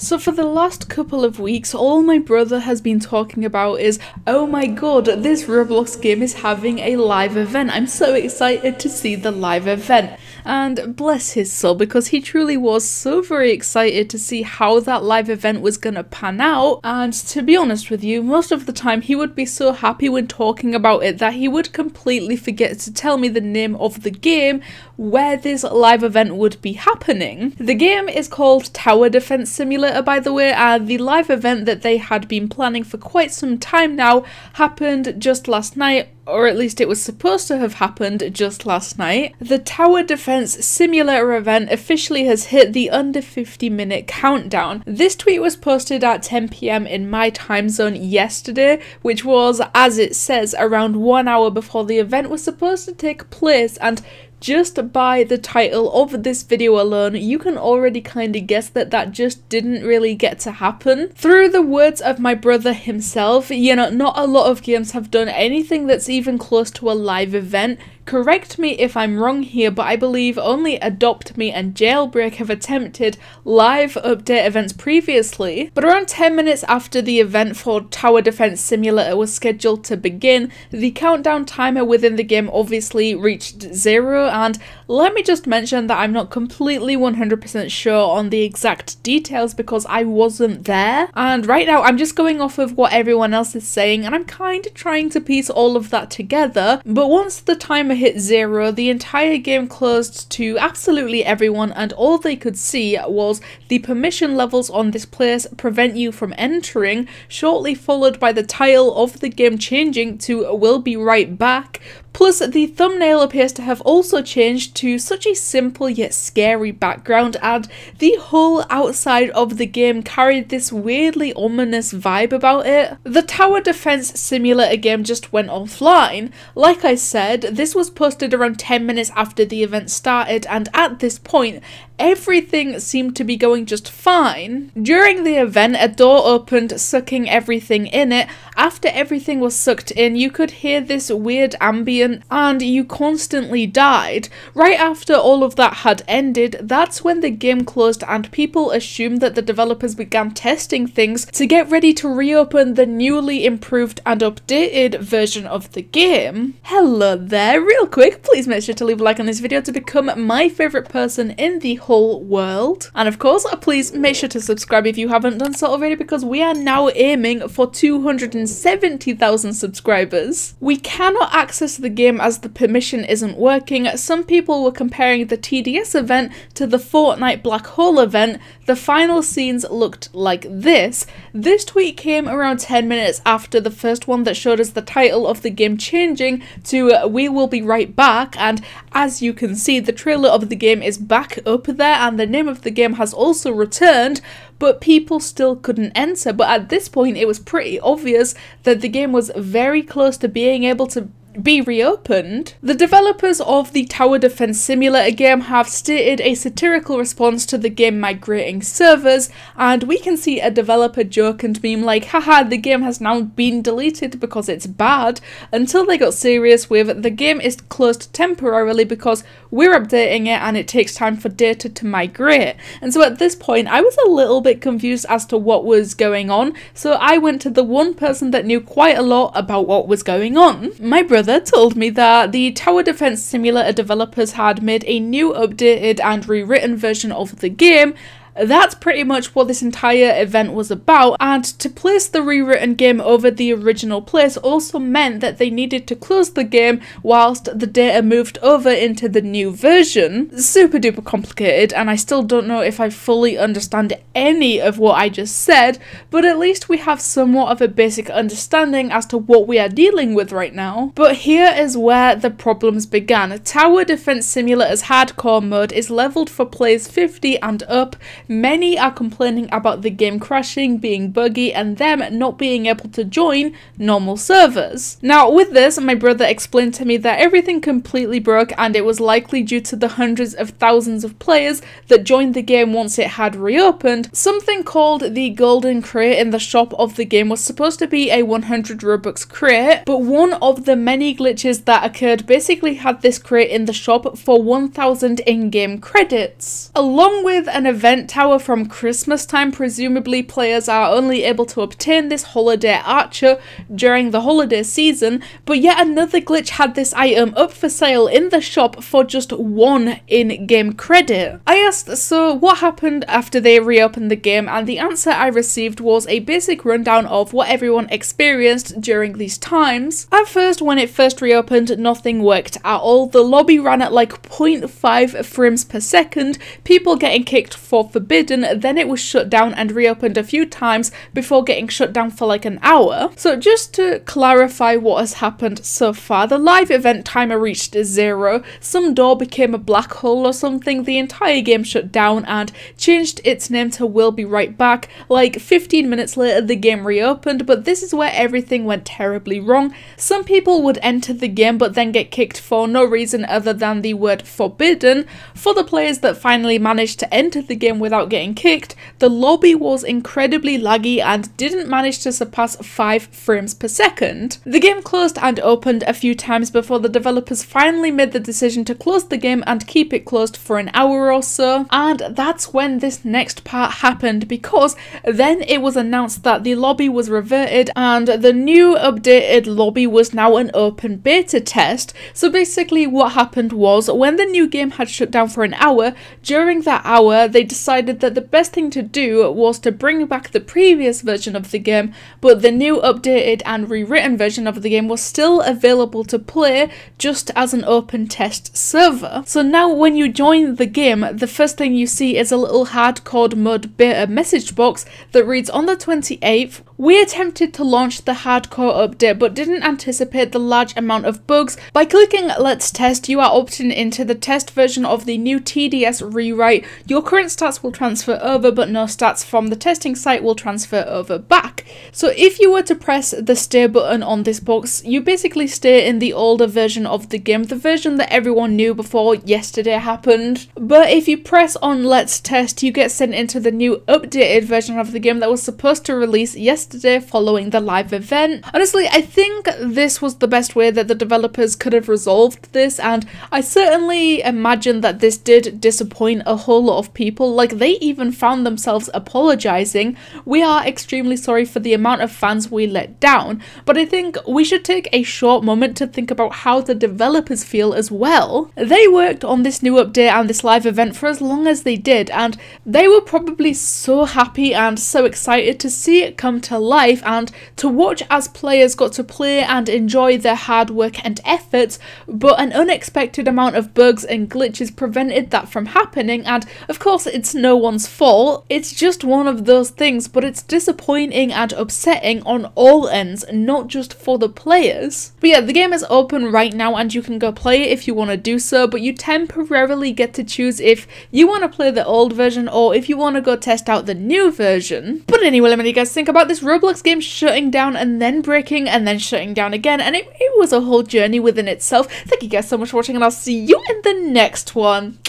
So for the last couple of weeks, all my brother has been talking about is, oh my god, this Roblox game is having a live event. I'm so excited to see the live event. And bless his soul, because he truly was so very excited to see how that live event was gonna pan out. And to be honest with you, most of the time he would be so happy when talking about it that he would completely forget to tell me the name of the game where this live event would be happening. The game is called Tower Defense Simulator, by the way, and the live event that they had been planning for quite some time now happened just last night, or at least it was supposed to have happened just last night. The Tower Defense Simulator event officially has hit the under 50-minute countdown. This tweet was posted at 10 PM in my time zone yesterday, which was, as it says, around 1 hour before the event was supposed to take place, and just by the title of this video alone, you can already kind of guess that that just didn't really get to happen. Through the words of my brother himself, you know, not a lot of games have done anything that's even close to a live event. Correct me if I'm wrong here, but I believe only Adopt Me and Jailbreak have attempted live update events previously. But around 10 minutes after the event for Tower Defense Simulator was scheduled to begin, the countdown timer within the game obviously reached 0, and let me just mention that I'm not completely 100% sure on the exact details because I wasn't there, and right now I'm just going off of what everyone else is saying and I'm kind of trying to piece all of that together. But once the timer hit 0, the entire game closed to absolutely everyone, and all they could see was the permission levels on this place prevent you from entering, shortly followed by the title of the game changing to "We'll be right back." Plus, the thumbnail appears to have also changed to such a simple yet scary background, and the whole outside of the game carried this weirdly ominous vibe about it. The Tower Defense Simulator game just went offline. Like I said, this was posted around 10 minutes after the event started, and at this point, everything seemed to be going just fine. During the event, a door opened, sucking everything in it. After everything was sucked in, you could hear this weird ambient and you constantly died. Right after all of that had ended, that's when the game closed and people assumed that the developers began testing things to get ready to reopen the newly improved and updated version of the game. Hello there, real quick, please make sure to leave a like on this video to become my favourite person in the whole world. And of course, please make sure to subscribe if you haven't done so already, because we are now aiming for 270,000 subscribers. We cannot access the game as the permission isn't working. Some people were comparing the TDS event to the Fortnite Black Hole event. The final scenes looked like this. This tweet came around 10 minutes after the first one that showed us the title of the game changing to "We Will Be Right Back," and as you can see, the trailer of the game is back up there and the name of the game has also returned, but people still couldn't enter. But at this point it was pretty obvious that the game was very close to being able to be reopened. The developers of the Tower Defense Simulator game have stated a satirical response to the game migrating servers, and we can see a developer joke and meme like, haha, the game has now been deleted because it's bad, until they got serious with, the game is closed temporarily because we're updating it and it takes time for data to migrate. And so at this point I was a little bit confused as to what was going on, so I went to the one person that knew quite a lot about what was going on. My brother told me that the Tower Defense Simulator developers had made a new updated and rewritten version of the game. That's pretty much what this entire event was about, and to place the rewritten game over the original place also meant that they needed to close the game whilst the data moved over into the new version. Super duper complicated, and I still don't know if I fully understand any of what I just said, but at least we have somewhat of a basic understanding as to what we are dealing with right now. But here is where the problems began. Tower Defense Simulator's hardcore mode is leveled for players 50 and up. Many are complaining about the game crashing, being buggy, and them not being able to join normal servers. Now with this, my brother explained to me that everything completely broke and it was likely due to the hundreds of thousands of players that joined the game once it had reopened. Something called the Golden Crate in the shop of the game was supposed to be a 100 Robux crate, but one of the many glitches that occurred basically had this crate in the shop for 1,000 in-game credits. Along with an event tower from Christmas time. Presumably players are only able to obtain this holiday archer during the holiday season, but yet another glitch had this item up for sale in the shop for just 1 in-game credit. I asked, so what happened after they reopened the game, and the answer I received was a basic rundown of what everyone experienced during these times. At first, when it first reopened, nothing worked at all. The lobby ran at like 0.5 frames per second, people getting kicked for forbidden, then it was shut down and reopened a few times before getting shut down for like an hour. So just to clarify what has happened so far, the live event timer reached 0, some door became a black hole or something, the entire game shut down and changed its name to We'll Be Right Back. Like 15 minutes later the game reopened, but this is where everything went terribly wrong. Some people would enter the game but then get kicked for no reason other than the word forbidden. For the players that finally managed to enter the game without getting kicked, the lobby was incredibly laggy and didn't manage to surpass 5 frames per second. The game closed and opened a few times before the developers finally made the decision to close the game and keep it closed for an hour or so, and that's when this next part happened, because then it was announced that the lobby was reverted and the new updated lobby was now an open beta test. So basically what happened was, when the new game had shut down for an hour, during that hour they decided that the best thing to do was to bring back the previous version of the game, but the new updated and rewritten version of the game was still available to play just as an open test server. So now when you join the game, the first thing you see is a little hardcore mode beta message box that reads, on the 28th, we attempted to launch the hardcore update but didn't anticipate the large amount of bugs. By clicking Let's Test, you are opting into the test version of the new TDS rewrite. Your current stats will transfer over, but no stats from the testing site will transfer over back. So if you were to press the stay button on this box, you basically stay in the older version of the game, the version that everyone knew before yesterday happened. But if you press on Let's Test, you get sent into the new updated version of the game that was supposed to release yesterday following the live event. Honestly, I think this was the best way that the developers could have resolved this, and I certainly imagine that this did disappoint a whole lot of people. Like, they even found themselves apologizing. We are extremely sorry for the amount of fans we let down, but I think we should take a short moment to think about how the developers feel as well. They worked on this new update and this live event for as long as they did, and they were probably so happy and so excited to see it come to life and to watch as players got to play and enjoy their hard work and efforts, but an unexpected amount of bugs and glitches prevented that from happening, and of course it's no one's fault. It's just one of those things, but it's disappointing and upsetting on all ends, not just for the players. But yeah, the game is open right now and you can go play it if you want to do so, but you temporarily get to choose if you want to play the old version or if you want to go test out the new version. But anyway, let me know what you guys think about this Roblox game shutting down and then breaking and then shutting down again, and it was a whole journey within itself. Thank you guys so much for watching, and I'll see you in the next one.